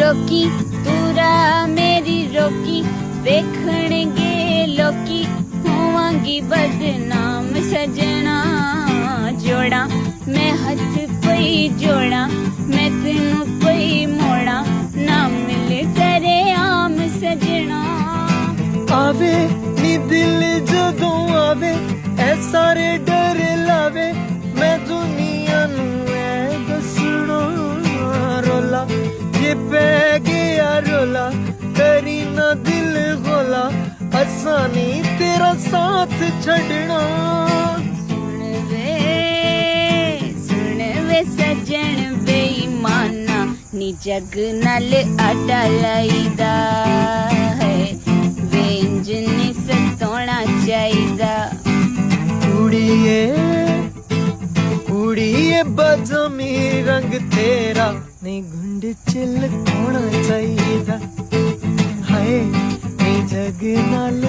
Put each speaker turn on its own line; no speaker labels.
रोकी तू राह मेरी रोकी वेखणगे लोकी होवांगी बदनाम सजना जोड़ा मैं हथ पई जोड़ा मैं तेनू पई मोड़ा ना मिले सरे आम सजना
आवे नी दिल जदों आवे ऐ सारे डर लावे मैं दुनिया नू ऐ दसना रोला ये पै गया रोला करी ना दिल गोला असा नहीं तेरा साथ छड़ना
सुन वे सजन बेईमाना नी जग नाल आडा लाईदा है वेंज नी सतोना चाहिदा
कुड़िए कुड़िए बजमी रंग तेरा नहीं गुंड चिल होना चाहिए हाय नहीं जग नाल